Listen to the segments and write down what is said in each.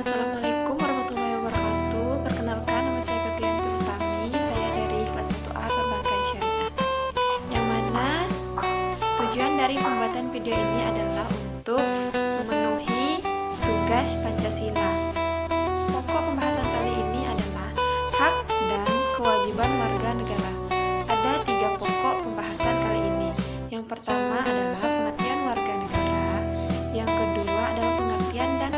Assalamualaikum warahmatullahi wabarakatuh. Perkenalkan, nama saya Febrian Tulutami. Saya dari kelas 1A Perbankan Syariah. Yang mana tujuan dari pembuatan video ini adalah untuk memenuhi tugas Pancasila. Pokok pembahasan kali ini adalah hak dan kewajiban warga negara. Ada 3 pokok pembahasan kali ini. Yang pertama adalah pengertian warga negara. Yang kedua adalah pengertian dan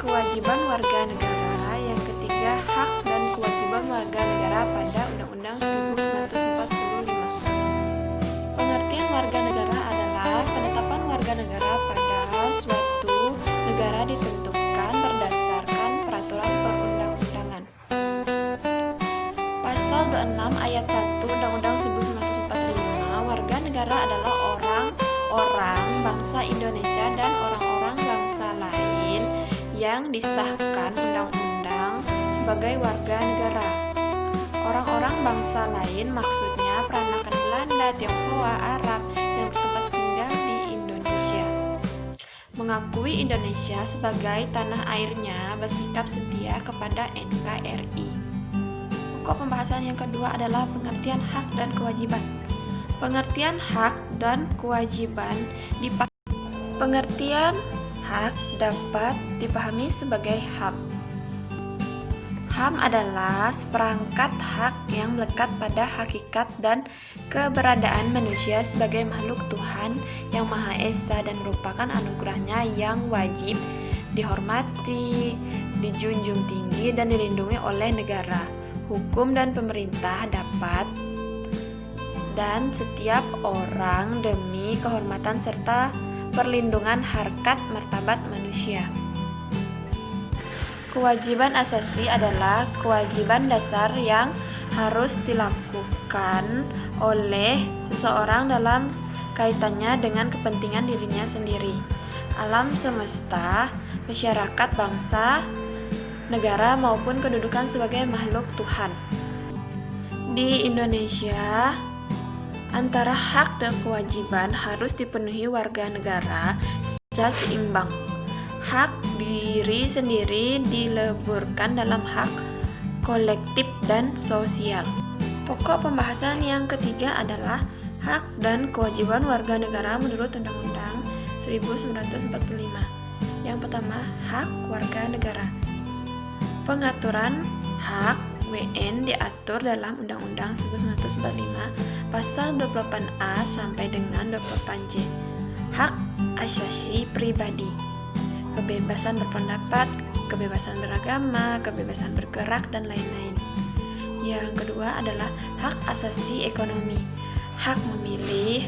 kewajiban warga negara. Yang ketiga, hak dan kewajiban warga negara pada Undang-Undang 1945. Pengertian warga negara adalah penetapan warga negara pada suatu negara ditentukan berdasarkan peraturan perundang-undangan. Pasal 26 ayat 1 Undang-Undang 1945, warga negara adalah orang-orang bangsa Indonesia dan orang-orang bangsa lain yang disahkan undang-undang sebagai warga negara. Orang-orang bangsa lain maksudnya peranakan Belanda, Tionghoa, Arab yang bertempat tinggal di Indonesia. Mengakui Indonesia sebagai tanah airnya, bersikap setia kepada NKRI. Pokok pembahasan yang kedua adalah pengertian hak dan kewajiban. Pengertian hak dan kewajiban Pengertian hak dapat dipahami sebagai HAM. HAM adalah seperangkat hak yang melekat pada hakikat dan keberadaan manusia sebagai makhluk Tuhan yang Maha Esa dan merupakan anugerahnya yang wajib dihormati, dijunjung tinggi dan dilindungi oleh negara, hukum dan pemerintah dan setiap orang demi kehormatan serta perlindungan harkat martabat manusia. Kewajiban asasi adalah kewajiban dasar yang harus dilakukan oleh seseorang dalam kaitannya dengan kepentingan dirinya sendiri, alam semesta, masyarakat, bangsa, negara maupun kedudukan sebagai makhluk Tuhan. Di Indonesia, antara hak dan kewajiban harus dipenuhi warga negara secara seimbang. Hak diri sendiri dileburkan dalam hak kolektif dan sosial. Pokok pembahasan yang ketiga adalah hak dan kewajiban warga negara menurut Undang-Undang 1945. Yang pertama, hak warga negara. Pengaturan hak WN diatur dalam Undang-Undang 1945 Pasal 28A sampai dengan 28J. Hak asasi pribadi, kebebasan berpendapat, kebebasan beragama, kebebasan bergerak, dan lain-lain. Yang kedua adalah hak asasi ekonomi, hak memilih,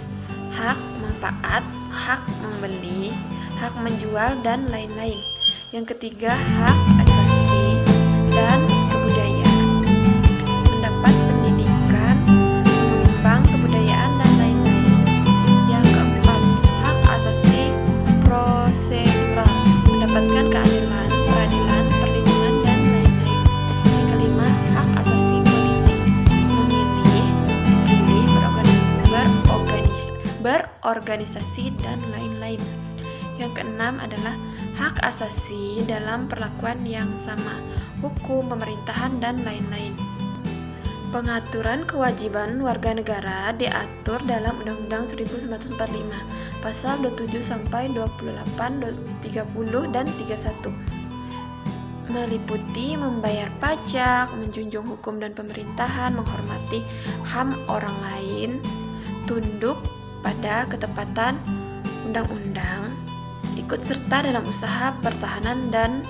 hak manfaat, hak membeli, hak menjual, dan lain-lain. Yang ketiga, hak asasi dan kebudayaan, mendapat pendidikan, mengembang kebudayaan, dan lain-lain. Yang keempat, hak asasi prosedural, mendapatkan keadilan, peradilan, perlindungan, dan lain-lain. Yang kelima, hak asasi politik, memilih, dipilih, berorganisasi, dan lain-lain. Yang keenam adalah hak asasi dalam perlakuan yang sama, hukum, pemerintahan, dan lain-lain. Pengaturan kewajiban warga negara diatur dalam Undang-Undang 1945 Pasal 27 sampai 28, 30, dan 31. Meliputi membayar pajak, menjunjung hukum dan pemerintahan, menghormati HAM orang lain, tunduk pada ketepatan undang-undang, ikut serta dalam usaha pertahanan dan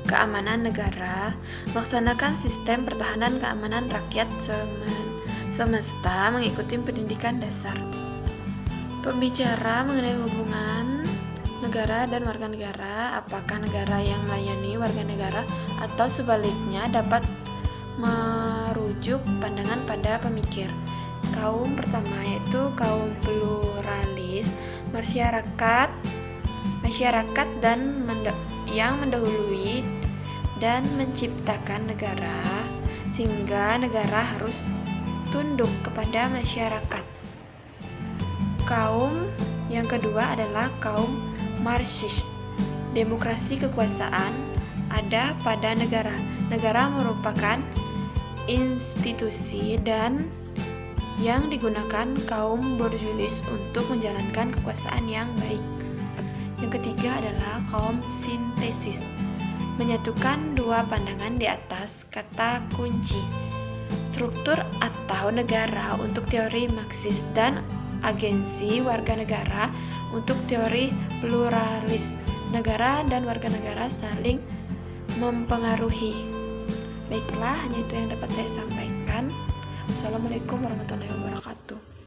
keamanan negara, melaksanakan sistem pertahanan keamanan rakyat semesta, mengikuti pendidikan dasar. Pembicara mengenai hubungan negara dan warga negara, apakah negara yang melayani warga negara atau sebaliknya, dapat merujuk pandangan pada pemikir. Kaum pertama yaitu kaum pluralis, masyarakat dan yang mendahului dan menciptakan negara, sehingga negara harus tunduk kepada masyarakat. Kaum yang kedua adalah kaum Marxis, Demokrasi kekuasaan ada pada negara. Negara merupakan institusi dan yang digunakan kaum borjuis untuk menjalankan kekuasaan yang baik. Yang ketiga adalah kaum sintesis, menyatukan dua pandangan di atas kata kunci. Struktur atau negara untuk teori Marxis dan agensi warga negara untuk teori pluralis. Negara dan warga negara saling mempengaruhi. Baiklah, hanya itu yang dapat saya sampaikan. Assalamualaikum warahmatullahi wabarakatuh.